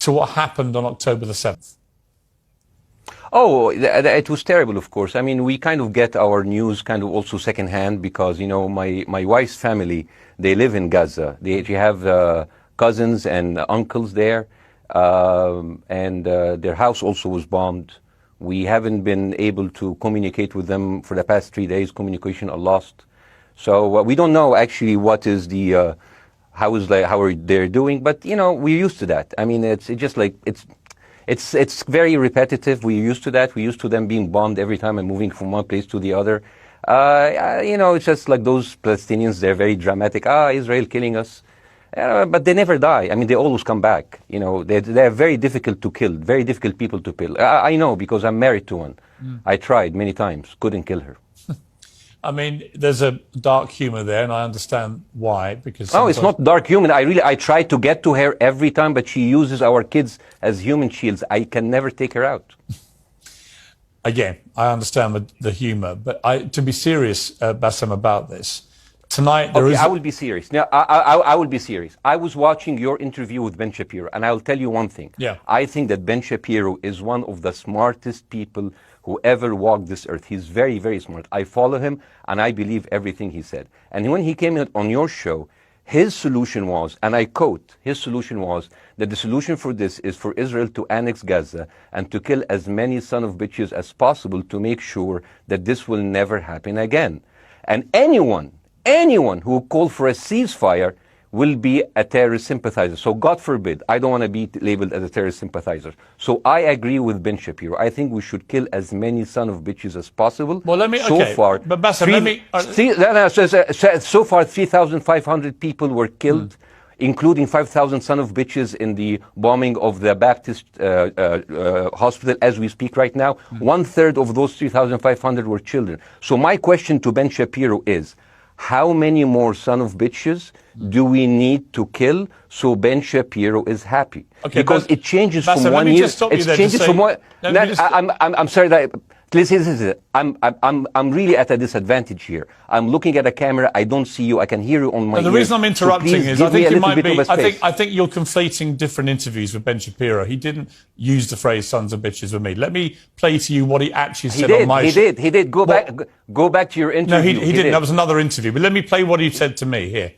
to what happened on October the 7th? Oh, it was terrible, of course. I mean, we kind of get our news kind of also secondhand because, you know, my wife's family, they live in Gaza. They have cousins and uncles there, and their house also was bombed. We haven't been able to communicate with them for the past 3 days. Communication are lost. So we don't know actually what is the, how are they doing, but, you know, we're used to that. I mean, it's just like, it's very repetitive. We're used to that. We're used to them being bombed every time and moving from one place to the other. You know, it's just like those Palestinians, they're very dramatic. Israel killing us. But they never die. I mean, they always come back. You know, they're very difficult to kill, very difficult people to kill. I know because I'm married to one. I tried many times, couldn't kill her. I mean, there's a dark humor there, and I understand why. Because no, it's not dark humor. I try to get to her every time, but she uses our kids as human shields. I can never take her out. Again, I understand the humor, but to be serious, Bassem, about this, tonight there is... I will be serious. Now, I will be serious. I was watching your interview with Ben Shapiro, and I'll tell you one thing. Yeah. I think that Ben Shapiro is one of the smartest people who ever walked this earth. He's very, very smart. I follow him, and I believe everything he said. And when he came on your show, his solution was, and I quote, his solution was that the solution for this is for Israel to annex Gaza and to kill as many son of bitches as possible to make sure that this will never happen again. And anyone who called for a ceasefire will be a terrorist sympathizer. So God forbid, I don't want to be labeled as a terrorist sympathizer. So I agree with Ben Shapiro. I think we should kill as many son of bitches as possible. Well, let me, so far, but Bassem, let me... so far, 3,500 people were killed, including 5,000 son of bitches in the bombing of the Baptist hospital as we speak right now. 1/3 of those 3,500 were children. So my question to Ben Shapiro is, how many more son of bitches do we need to kill so Ben Shapiro is happy? Okay, because it changes Bassem, from one year. It changes from one. I'm sorry that. Listen. I'm really at a disadvantage here. I'm looking at a camera. I don't see you. I can hear you on my. The reason I'm interrupting is I think you might be. I think you're conflating different interviews with Ben Shapiro. He didn't use the phrase "sons of bitches" with me. Let me play to you what he actually said on my show. He did. Go back to your interview. No, he didn't. That was another interview. But let me play what he said to me here.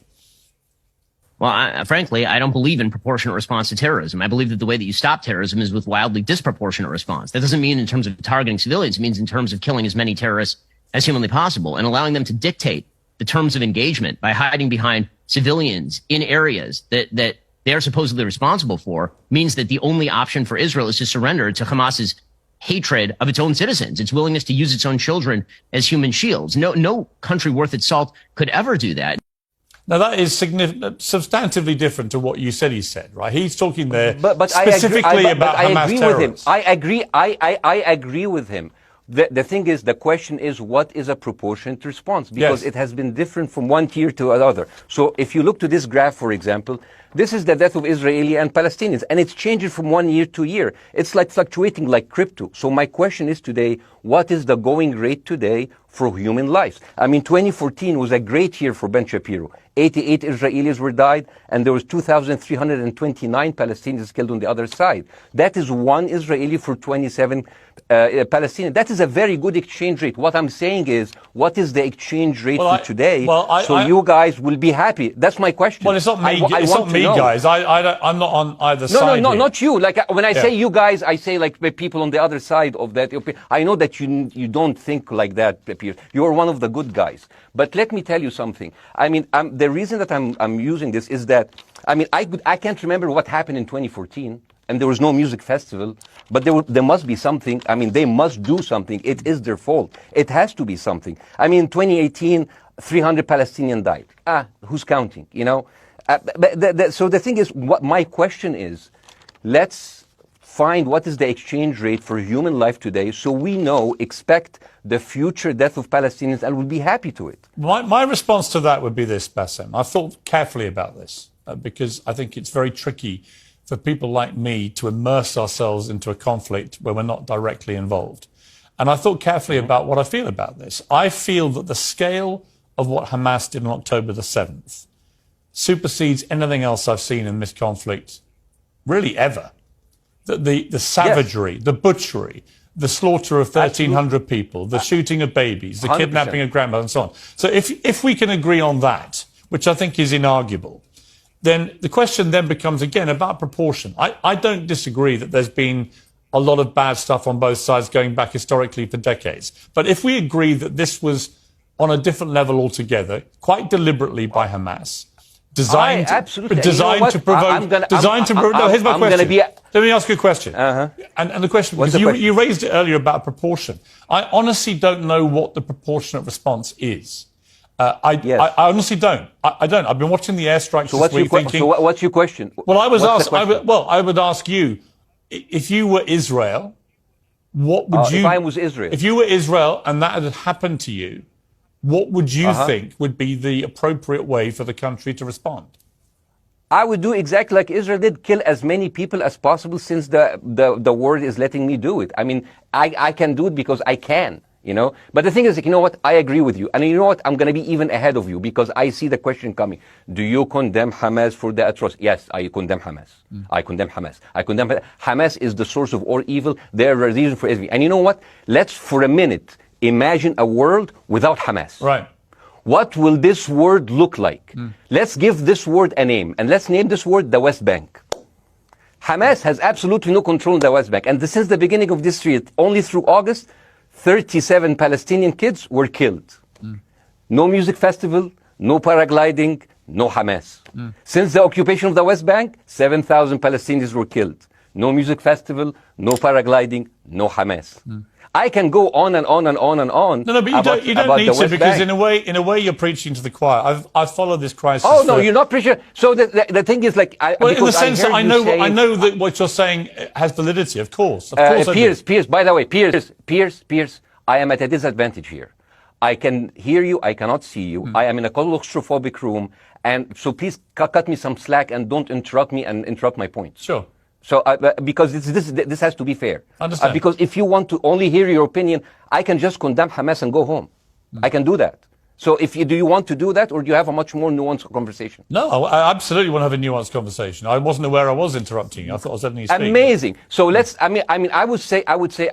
Well, frankly, I don't believe in proportionate response to terrorism. I believe that the way that you stop terrorism is with wildly disproportionate response. That doesn't mean in terms of targeting civilians. It means in terms of killing as many terrorists as humanly possible and allowing them to dictate the terms of engagement by hiding behind civilians in areas that they are supposedly responsible for means that the only option for Israel is to surrender to Hamas's hatred of its own citizens, its willingness to use its own children as human shields. No country worth its salt could ever do that. Now, that is substantively different to what you said he said, right? He's talking there but specifically about Hamas terrorists. I agree with him. The thing is, the question is, what is a proportionate response? Because it has been different from one tier to another. So if you look to this graph, for example, this is the death of Israeli and Palestinians, and it's changing from one year to year. It's like fluctuating like crypto. So my question is today, what is the going rate today for human lives? I mean, 2014 was a great year for Ben Shapiro. 88 Israelis were died, and there was 2,329 Palestinians killed on the other side. That is one Israeli for 27 Palestinians. That is a very good exchange rate. What I'm saying is, what is the exchange rate for today? You guys will be happy. That's my question. Well, it's not me, guys. I'm not on either side. No, not you. Like when I say you guys, I say like the people on the other side of that. I know that you don't think like that, Pierre. You're one of the good guys. But let me tell you something. I mean, the reason that I'm using this is that, I mean, I can't remember what happened in 2014, and there was no music festival, but there must be something. I mean, they must do something. It is their fault. It has to be something. I mean, in 2018, 300 Palestinians died. Who's counting, you know? So the thing is, what my question is, let's find what is the exchange rate for human life today so we expect the future death of Palestinians and will be happy to it. My response to that would be this, Bassem. I've thought carefully about this because I think it's very tricky for people like me to immerse ourselves into a conflict where we're not directly involved. And I thought carefully about what I feel about this. I feel that the scale of what Hamas did on October the 7th supersedes anything else I've seen in this conflict, really ever. the savagery, the butchery, the slaughter of 1,300 people, the shooting of babies, the 100%. Kidnapping of grandmothers, and so on. So if we can agree on that, which I think is inarguable, then the question then becomes, again, about proportion. I don't disagree that there's been a lot of bad stuff on both sides going back historically for decades. But if we agree that this was on a different level altogether, quite deliberately by Hamas, designed to provoke... No, here's my question. Let me ask you a question. And the question, because you raised it earlier about proportion. I honestly don't know what the proportionate response is. I honestly don't. I don't. I've been watching the airstrikes this week thinking... So what's your question? Well, I would ask you, if you were Israel, what would you... If I was Israel. If you were Israel and that had happened to you, what would you think would be the appropriate way for the country to respond? I would do exactly like Israel did, kill as many people as possible, since the world is letting me do it. I mean, I can do it because I can, you know. But the thing is, you know what, I agree with you. And you know what, I'm going to be even ahead of you, because I see the question coming. Do you condemn Hamas for the atrocity? Yes, I condemn Hamas. I condemn Hamas. Hamas is the source of all evil. They're a reason for everything. And you know what, let's for a minute imagine a world without Hamas. Right. What will this world look like? Let's give this word a name, and let's name this word the West Bank. Hamas has absolutely no control in the West Bank, and since the beginning of this year, only through August, 37 Palestinian kids were killed. No music festival, no paragliding, no Hamas. Since the occupation of the West Bank, 7,000 Palestinians were killed. No music festival, no paragliding, no Hamas. I can go on and on and on and on. No, but you don't need to, because in a way you're preaching to the choir. I've followed this crisis. Oh no, you're not preaching. So the thing is, like, in the sense that I know that what you're saying has validity. Of course, Piers. By the way, Piers. I am at a disadvantage here. I can hear you. I cannot see you. I am in a claustrophobic room, and so please cut me some slack and don't interrupt me and interrupt my point. Sure. So, because this has to be fair. Understand. Because if you want to only hear your opinion, I can just condemn Hamas and go home. I can do that. So, do you want to do that, or do you have a much more nuanced conversation? No, I absolutely want to have a nuanced conversation. I wasn't aware I was interrupting you. I thought I was letting you speak. Amazing. So I would say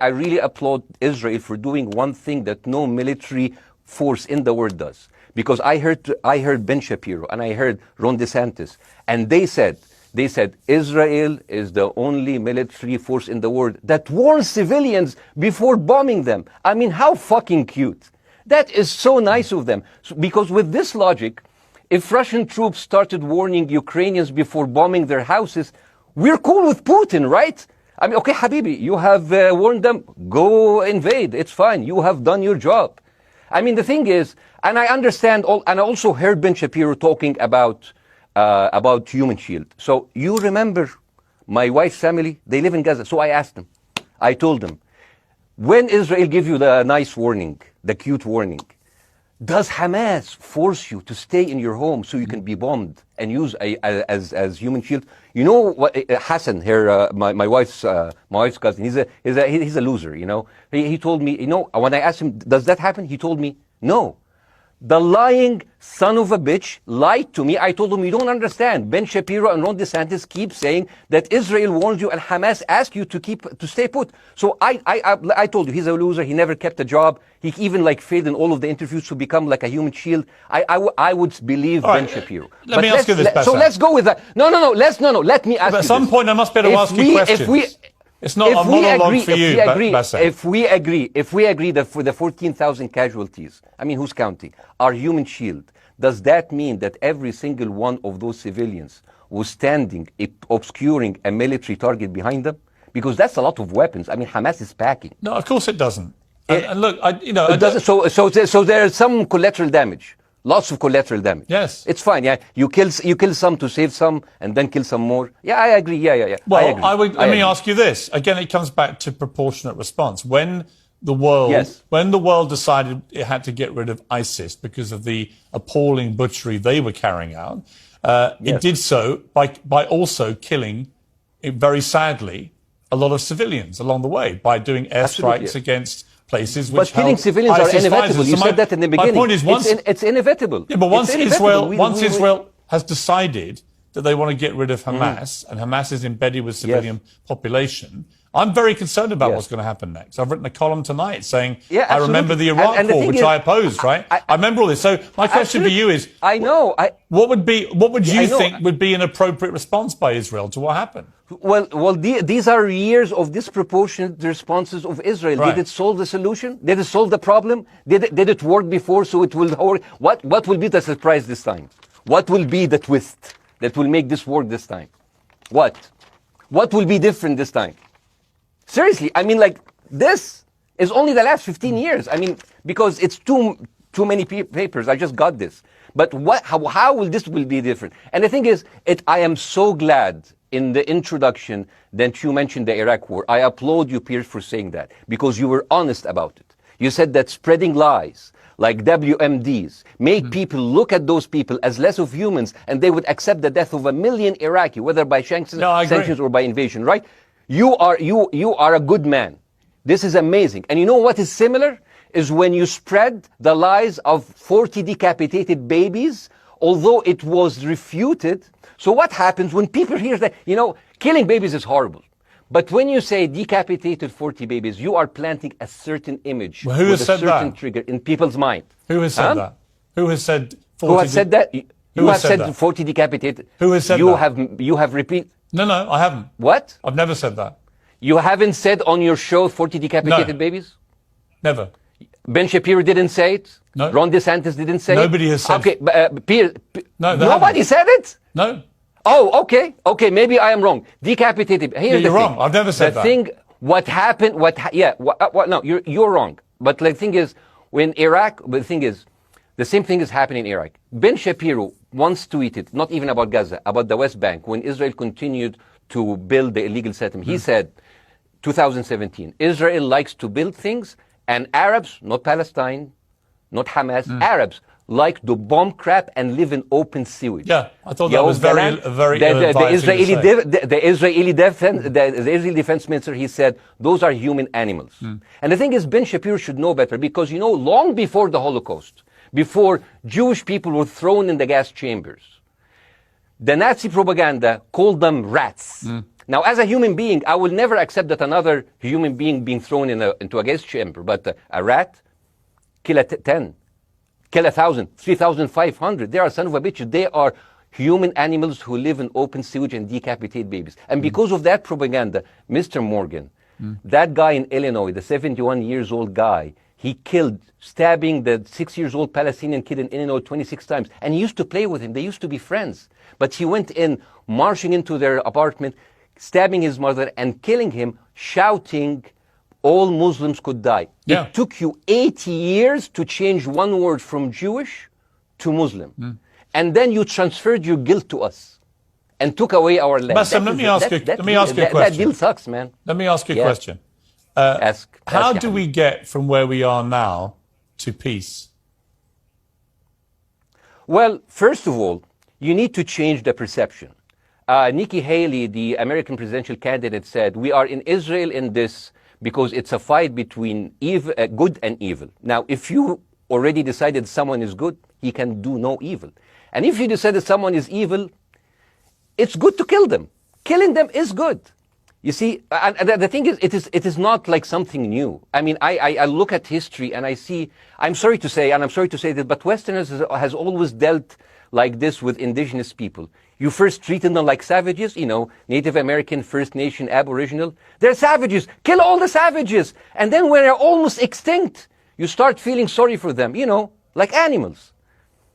I really applaud Israel for doing one thing that no military force in the world does. Because I heard Ben Shapiro and I heard Ron DeSantis, and they said Israel is the only military force in the world that warns civilians before bombing them. I mean, how fucking cute. That is so nice of them. Because with this logic, if Russian troops started warning Ukrainians before bombing their houses, we're cool with Putin, right? I mean, okay, Habibi, you have warned them, go invade, it's fine, you have done your job. I mean, the thing is, and I understand, and I also heard Ben Shapiro talking about Human Shield. So you remember my wife's family, they live in Gaza. So I asked them, I told them, when Israel gives you the nice warning, the cute warning, does Hamas force you to stay in your home so you can be bombed and use as Human Shield? You know what, Hassan here, my wife's cousin, he's a loser, you know. He told me, you know, when I asked him, does that happen? He told me, no. The lying son of a bitch lied to me. I told him, you don't understand. Ben Shapiro and Ron DeSantis keep saying that Israel warned you and Hamas asked you to stay put. So I told you, he's a loser. He never kept a job. He even failed in all of the interviews to become like a Human Shield. I would believe Ben Shapiro. Let me ask you this, Bassa. So let's go with that. No. Let me ask you At some point, I must be able to ask you questions. It's not a monologue for you, Bassa. If we agree that for the 14,000 casualties, I mean, who's counting, are Human Shield, does that mean that every single one of those civilians was standing, obscuring a military target behind them? Because that's a lot of weapons. I mean, Hamas is packing. No, of course it doesn't. And look, it doesn't. So there is some collateral damage. Lots of collateral damage. Yes. It's fine, yeah. You kill some to save some and then kill some more. Yeah, I agree. Yeah. Well, let me ask you this. Again, it comes back to proportionate response. When the world decided it had to get rid of ISIS because of the appalling butchery they were carrying out, it did so by also killing, very sadly, a lot of civilians along the way by doing airstrikes against places which but killing civilians are inevitable. You said that in the beginning. My point is, it's inevitable. Yeah, but once Israel has decided that they want to get rid of Hamas, and Hamas is embedded with civilian population, I'm very concerned about what's going to happen next. I've written a column tonight saying, I remember the Iraq war, which I opposed, right? I remember all this. So my question for you is, what would you think would be an appropriate response by Israel to what happened? Well, these are years of disproportionate responses of Israel. Right. Did it solve the solution? Did it solve the problem? Did it work before, so it will work? What will be the surprise this time? What will be the twist that will make this work this time? What will be different this time? Seriously, I mean, like, this is only the last 15 years. I mean, because it's too many papers. I just got this. But how will this be different? And the thing is, I am so glad in the introduction that you mentioned the Iraq war. I applaud you, Piers, for saying that, because you were honest about it. You said that spreading lies, like WMDs, made people look at those people as less of humans, and they would accept the death of 1 million Iraqi, whether by sanctions or by invasion, right? You are a good man. This is amazing. And you know what is similar? Is when you spread the lies of 40 decapitated babies, although it was refuted. So what happens when people hear that, killing babies is horrible. But when you say decapitated 40 babies, you are planting a certain image with a certain trigger in people's mind. Who has said that? Who has said 40? Who has said that? You have said 40 decapitated. Who has said that? You have repeated. No, I haven't. What? I've never said that. You haven't said on your show 40 decapitated babies? Never. Ben Shapiro didn't say it? No. Ron DeSantis didn't say Nobody it? has said it. Okay, no, nobody said it? No. Oh, okay, maybe I am wrong. Decapitated. Here's you're the thing. wrong. I've never said that. What happened, no, you're wrong. But the thing is, the same thing is happening in Iraq. Ben Shapiro once tweeted, not even about Gaza, about the West Bank, when Israel continued to build the illegal settlement. He said, 2017, Israel likes to build things, and Arabs, not Palestine, not Hamas, Arabs like to bomb crap and live in open sewage. Yeah, I thought that was very the Israeli defense minister, he said, those are human animals. And the thing is, Ben Shapiro should know better, because, long before the Holocaust, before Jewish people were thrown in the gas chambers, the Nazi propaganda called them rats. Now, as a human being, I will never accept that another human being being thrown into a gas chamber. But a rat, kill 10, kill 1,000, 3,500. They are son of a bitch. They are human animals who live in open sewage and decapitate babies. And because of that propaganda, Mr. Morgan, that guy in Illinois, the 71-years-old guy, he killed, stabbing the 6-year-old Palestinian kid in Illinois 26 times. And he used to play with him. They used to be friends. But he went in, marching into their apartment, stabbing his mother and killing him, shouting, all Muslims could die. Yeah. It took you 80 years to change one word from Jewish to Muslim. And then you transferred your guilt to us and took away our land. Bاسم, let me ask you a question. That deal sucks, man. Let me ask you a question. How do we get from where we are now to peace? Well, first of all, you need to change the perception. Nikki Haley, the American presidential candidate, said, we are in Israel in this because it's a fight between good and evil. Now, if you already decided someone is good, he can do no evil. And if you decide that someone is evil, it's good to kill them. Killing them is good. You see, and the thing is, it is not like something new. I mean, I look at history and I see, I'm sorry to say this, but Westerners has always dealt like this with indigenous people. You first treated them like savages, Native American, First Nation, Aboriginal. They're savages. Kill all the savages. And then when they're almost extinct, you start feeling sorry for them, like animals.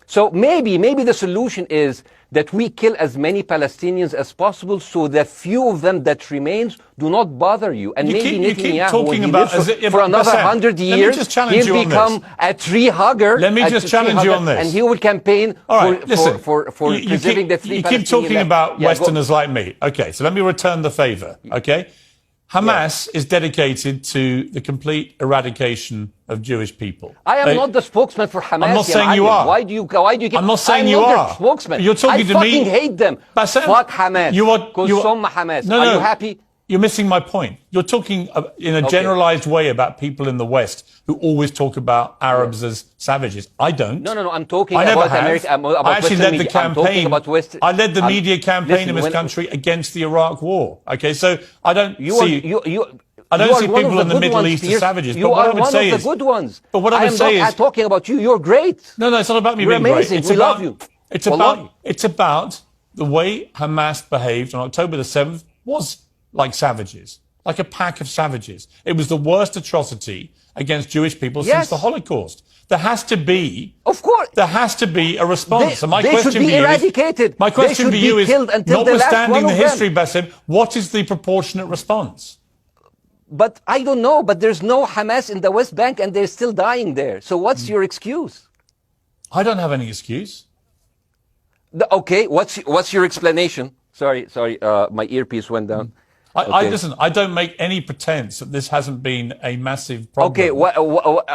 So maybe the solution is that we kill as many Palestinians as possible, so the few of them that remains do not bother you. And maybe Netanyahu, when he lives for another 100 years, he'll become a tree hugger. Let me just challenge you on this. And he will campaign for preserving the free Palestinian. You keep talking about Westerners like me. Okay, so let me return the favor, okay? Hamas is dedicated to the complete eradication of Jewish people. I am not the spokesman for Hamas. I'm not saying you are. Why do you keep... I'm not saying you are. I'm not their spokesman. You're talking to me. I fucking hate them. Bاسم, Fuck Hamas. Hamas. No. Are you happy? You're missing my point. You're talking in a generalized way about people in the West who always talk about Arabs as savages. I don't. No. I'm talking I never about have. America. About I actually Western led the media. I'm talking campaign. about West. I led the media campaign in this when, country against the Iraq War. Okay, so I don't you see. I don't see people in the Middle East as savages. You are one of the good ones. But what I would say is, I'm talking about you. You're great. No, it's not about me You're being amazing. great. We love you. It's about the way Hamas behaved on October the 7th was like savages, like a pack of savages. It was the worst atrocity against Jewish people since the Holocaust. There has to be, of course, there has to be a response. They should be eradicated. My question to you is, notwithstanding the history, Baasim, what is the proportionate response? But I don't know. But there's no Hamas in the West Bank, and they're still dying there. So what's your excuse? I don't have any excuse. Okay, what's your explanation? Sorry, my earpiece went down. Listen, I don't make any pretense that this hasn't been a massive problem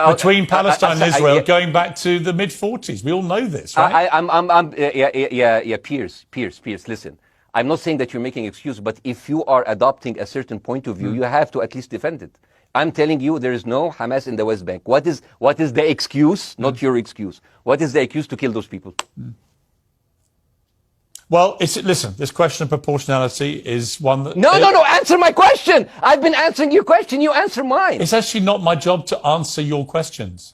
between Palestine and Israel going back to the mid-40s. We all know this, right? Pierce, listen. I'm not saying that you're making excuses, but if you are adopting a certain point of view, you have to at least defend it. I'm telling you, there is no Hamas in the West Bank. What is the excuse? Not your excuse. What is the excuse to kill those people? Well, listen, this question of proportionality is one that... No, answer my question! I've been answering your question, you answer mine. It's actually not my job to answer your questions.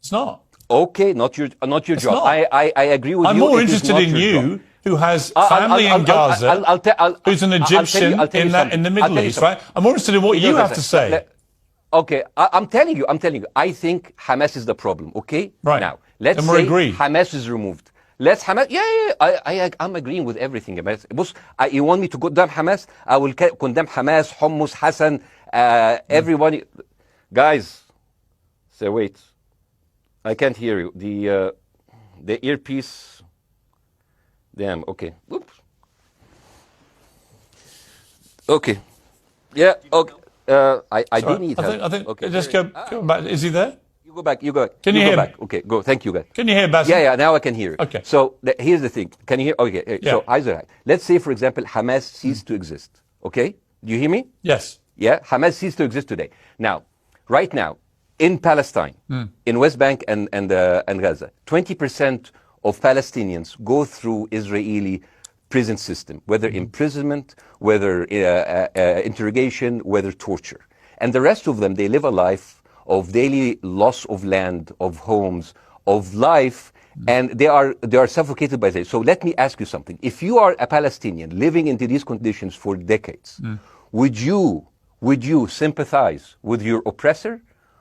It's not. Okay, not your job. Not. I agree with you. I'm more interested in you, who has family in Gaza, who's an Egyptian in the Middle East, right? I'm more interested in what you have to say. Okay, I'm telling you. I think Hamas is the problem, okay? Right. Now, let's say Hamas is removed. Let's Hamas. I'm agreeing with everything. You want me to condemn Hamas? I will condemn Hamas, Hummus, Hassan, everybody. Guys, so wait. I can't hear you. The earpiece. Damn. Okay. Oops. Okay. Yeah. Okay. I do need help. I think. Okay. Just go back. Is he there? You go back. Can you hear me? Okay, go. Thank you, guys. Can you hear Baasim? Yeah, now I can hear you. Okay. So here's the thing. Can you hear? Okay. Yeah. So, Isaac, let's say, for example, Hamas ceased to exist. Okay? Do you hear me? Yes. Yeah? Hamas ceased to exist today. Now, right now, in Palestine, in West Bank and Gaza, 20% of Palestinians go through Israeli prison system, whether imprisonment, whether interrogation, whether torture. And the rest of them, they live a life of daily loss of land, of homes, of life, and they are suffocated by this. So let me ask you something. If you are a Palestinian living into these conditions for decades, would you sympathize with your oppressor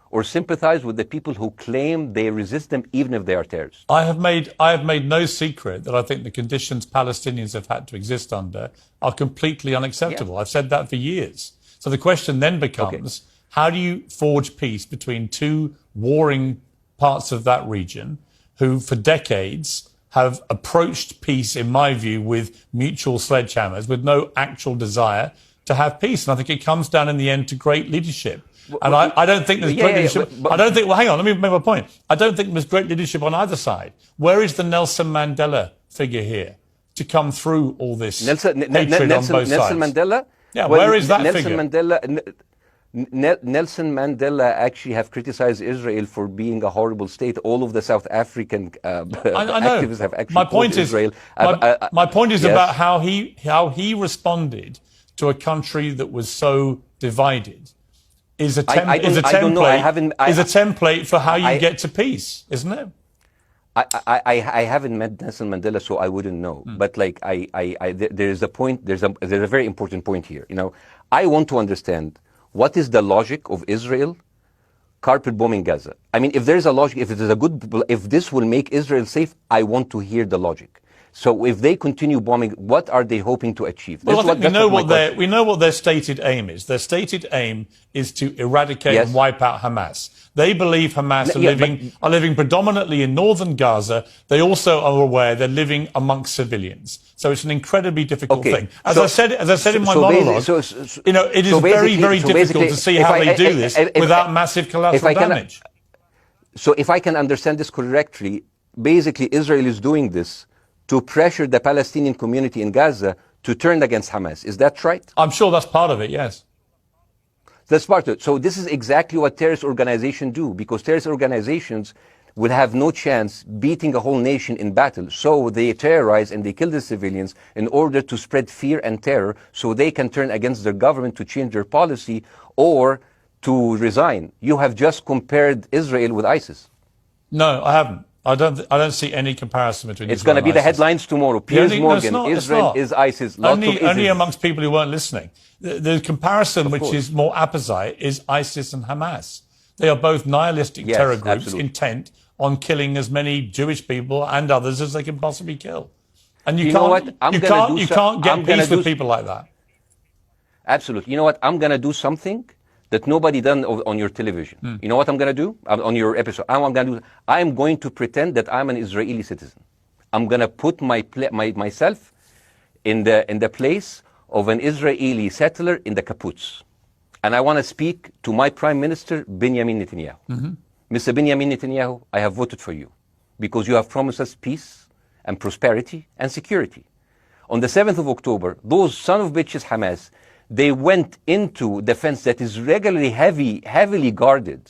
or sympathize with the people who claim they resist them even if they are terrorists? I have made no secret that I think the conditions Palestinians have had to exist under are completely unacceptable. I've said that for years. So the question then becomes, how do you forge peace between two warring parts of that region who for decades have approached peace, in my view, with mutual sledgehammers, with no actual desire to have peace? And I think it comes down in the end to great leadership. And I don't think there's great leadership. I don't think, well, hang on, let me make my point. I don't think there's great leadership on either side. Where is the Nelson Mandela figure here to come through all this hatred on both sides? Nelson Mandela? Yeah, where is that figure? Nelson Mandela actually have criticized Israel for being a horrible state. All of the South African activists have actually called Israel. My point is about how he responded to a country that was so divided. Is a template for how you get to peace, isn't it? I haven't met Nelson Mandela, so I wouldn't know. But there's a point. There's a very important point here. You know, I want to understand what is the logic of Israel carpet bombing Gaza. I mean, if there's a logic, if this will make Israel safe, I want to hear the logic. So if they continue bombing, what are they hoping to achieve? Well, I think we know what their stated aim is. Their stated aim is to eradicate and wipe out Hamas. They believe Hamas are living predominantly in northern Gaza. They also are aware they're living amongst civilians. So it's an incredibly difficult thing. As I said in my monologue, it is very, very difficult to see how they do this without massive collateral damage. So if I can understand this correctly, basically Israel is doing this to pressure the Palestinian community in Gaza to turn against Hamas. Is that right? I'm sure that's part of it, yes. That's part of it. So this is exactly what terrorist organizations do, because terrorist organizations will have no chance beating a whole nation in battle. So they terrorize and they kill the civilians in order to spread fear and terror so they can turn against their government to change their policy or to resign. You have just compared Israel with ISIS. No, I haven't. I don't see any comparison between It's Israel going to be and the ISIS. headlines tomorrow. Piers Morgan, no, it's Israel not. is ISIS. Lots of Only ISIS. amongst people who weren't listening. The comparison, which course. is more apposite, is ISIS and Hamas. They are both nihilistic Yes, terror groups absolutely. intent on killing as many Jewish people and others as they can possibly kill. And you know can't, what? I'm you gonna can't, do you so- can't get I'm gonna peace with do- people like that. Absolutely. You know what? I'm going to do something that nobody done on your television. You know what I'm going to do on your episode? I'm going to pretend that I'm an Israeli citizen. I'm going to put myself in the place of an Israeli settler in the kibbutz. And I want to speak to my Prime Minister, Benjamin Netanyahu. Mr. Benjamin Netanyahu, I have voted for you because you have promised us peace and prosperity and security. On the 7th of October, those son of bitches Hamas, they went into the fence that is regularly heavily guarded.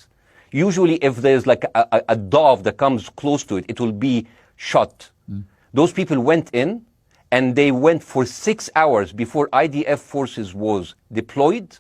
Usually if there's like a dove that comes close to it, it will be shot. Those people went in and they went for 6 hours before IDF forces was deployed,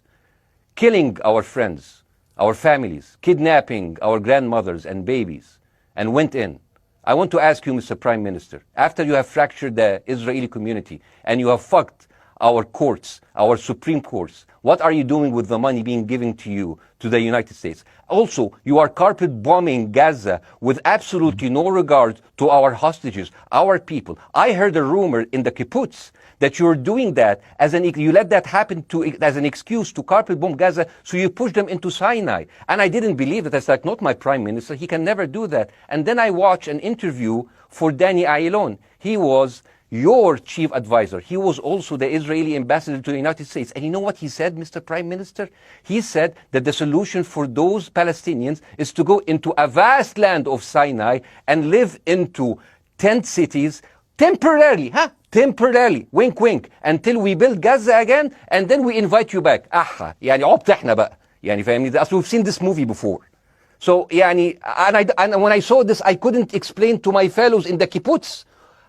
killing our friends, our families, kidnapping our grandmothers and babies, and went in. I want to ask you, Mr. Prime Minister, after you have fractured the Israeli community and you have fucked our courts, our Supreme Courts, what are you doing with the money being given to you, to the United States? Also, you are carpet bombing Gaza with absolutely no regard to our hostages, our people. I heard a rumor in the kibbutz that you're doing that you let that happen as an excuse to carpet bomb Gaza, so you push them into Sinai. And I didn't believe that. It's like, not my prime minister, he can never do that. And then I watched an interview for Danny Ayalon. He was your chief advisor. He was also the Israeli ambassador to the United States. And you know what he said, Mr. Prime Minister? He said that the solution for those Palestinians is to go into a vast land of Sinai and live into tent cities temporarily, temporarily, wink wink, until we build Gaza again, and then we invite you back. يعني عبط احنا بقى. يعني فاهمني ده. We've seen this movie before. So يعني, and when I saw this, I couldn't explain to my fellows in the kibbutz,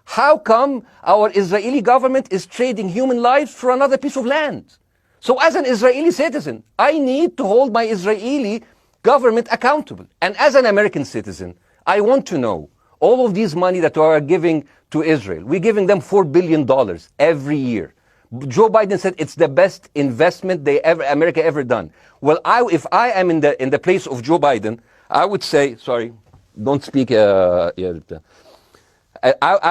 how come our Israeli government is trading human lives for another piece of land? So as an Israeli citizen, I need to hold my Israeli government accountable. And as an American citizen, I want to know all of these money that we are giving to Israel. We're giving them $4 billion every year. Joe Biden said it's the best investment America ever done. Well, if I am in the place of Joe Biden, I would say, sorry, don't speak. I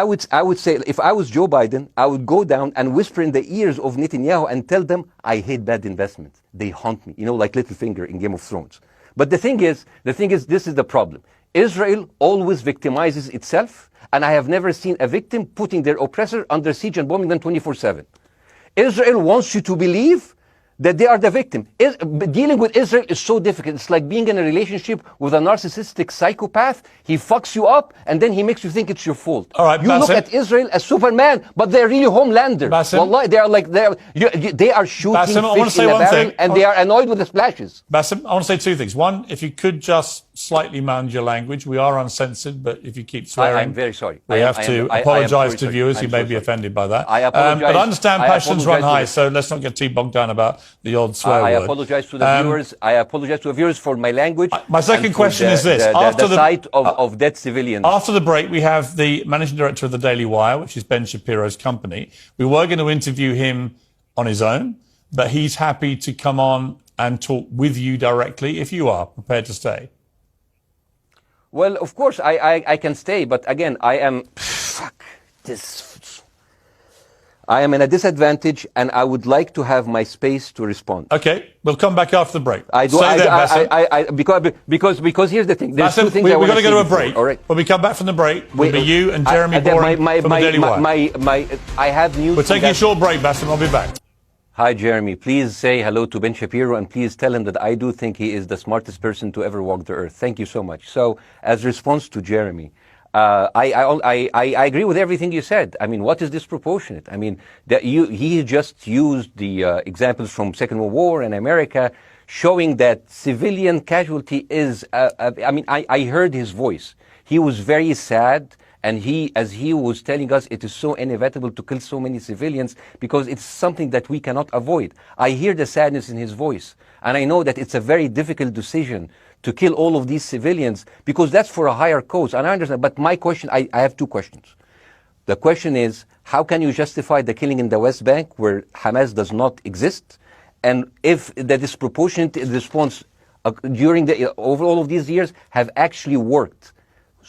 would say, if I was Joe Biden, I would go down and whisper in the ears of Netanyahu and tell them, I hate bad investments. They haunt me, like Littlefinger in Game of Thrones. But the thing is, this is the problem. Israel always victimizes itself, and I have never seen a victim putting their oppressor under siege and bombing them 24/7. Israel wants you to believe that they are the victim. Dealing with Israel is so difficult. It's like being in a relationship with a narcissistic psychopath. He fucks you up, and then he makes you think it's your fault. All right, you look at Israel as Superman, but they're really Homelander. Wallahi, they are shooting Bassem, fish in a barrel, and they are annoyed with the splashes. Bassem, I want to say two things. One, if you could just slightly mind your language. We are uncensored, but if you keep swearing, I'm very sorry. We have to apologise to viewers who may be offended by that. I apologize. But I understand passions run high, so let's not get too bogged down about the odd swear word. I apologize to the viewers. I apologize to the viewers for my language. My second question is this: after the sight of dead civilians. After the break, we have the managing director of the Daily Wire, which is Ben Shapiro's company. We were going to interview him on his own, but he's happy to come on and talk with you directly if you are prepared to stay. Well, of course, I can stay, but again, I am in a disadvantage, and I would like to have my space to respond. Okay, we'll come back after the break. Because here's the thing. There's Bassem, two things we're going to go to a break. All right. When we come back from the break, we'll be you and Jeremy Boring from the Daily Wire. I have news. We're taking a short break, Bassem. I'll be back. Hi, Jeremy. Please say hello to Ben Shapiro, and please tell him that I do think he is the smartest person to ever walk the earth. Thank you so much. So, as response to Jeremy, I agree with everything you said. I mean, what is disproportionate? I mean, he just used the examples from Second World War and America, showing that civilian casualty is. I mean, I heard his voice. He was very sad, and as he was telling us, it is so inevitable to kill so many civilians because it's something that we cannot avoid. I hear the sadness in his voice, and I know that it's a very difficult decision to kill all of these civilians because that's for a higher cause. And I understand, but my question, I have two questions. The question is, how can you justify the killing in the West Bank where Hamas does not exist? And if the disproportionate response during over all of these years have actually worked,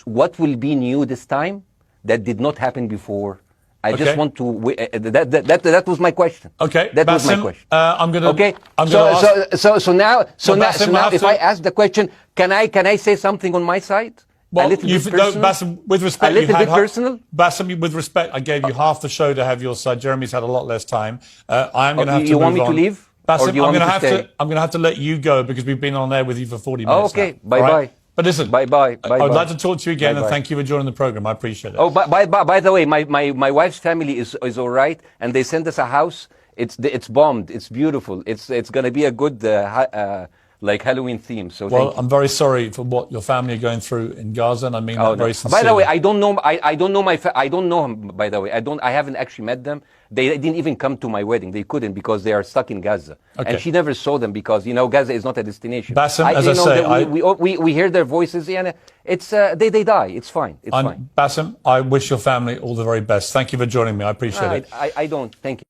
what will be new this time that did not happen before? I just want to. That was my question. Okay, that Bاسم, was my question. I'm gonna. Okay. I'm gonna So now, Bاسم, if I ask the question, can I say something on my side? Well, a little bit personal. Bاسم, with respect, a little bit personal. Bاسm, with respect, I gave you half the show to have your side. Jeremy's had a lot less time. I'm going to have to. You want move me on. to leave? Bاسm, I'm going to have to let you go because we've been on air with you for 40 minutes. Okay. Now. Bye bye. But listen, bye. I would like to talk to you again, and thank you for joining the program. I appreciate it. Oh, by the way, my wife's family is all right, and they sent us a house. It's bombed. It's beautiful. It's going to be a good like Halloween theme. So well, I'm very sorry for what your family are going through in Gaza, and I mean that very sincerely. By the way, I don't know. I don't know I don't know him. By the way, I haven't actually met them. They didn't even come to my wedding. They couldn't because they are stuck in Gaza, and she never saw them because Gaza is not a destination. Bاسm, as I say, we hear their voices, and it's they die. It's fine. It's fine. Bاسm, I wish your family all the very best. Thank you for joining me. I appreciate it. I don't. Thank you.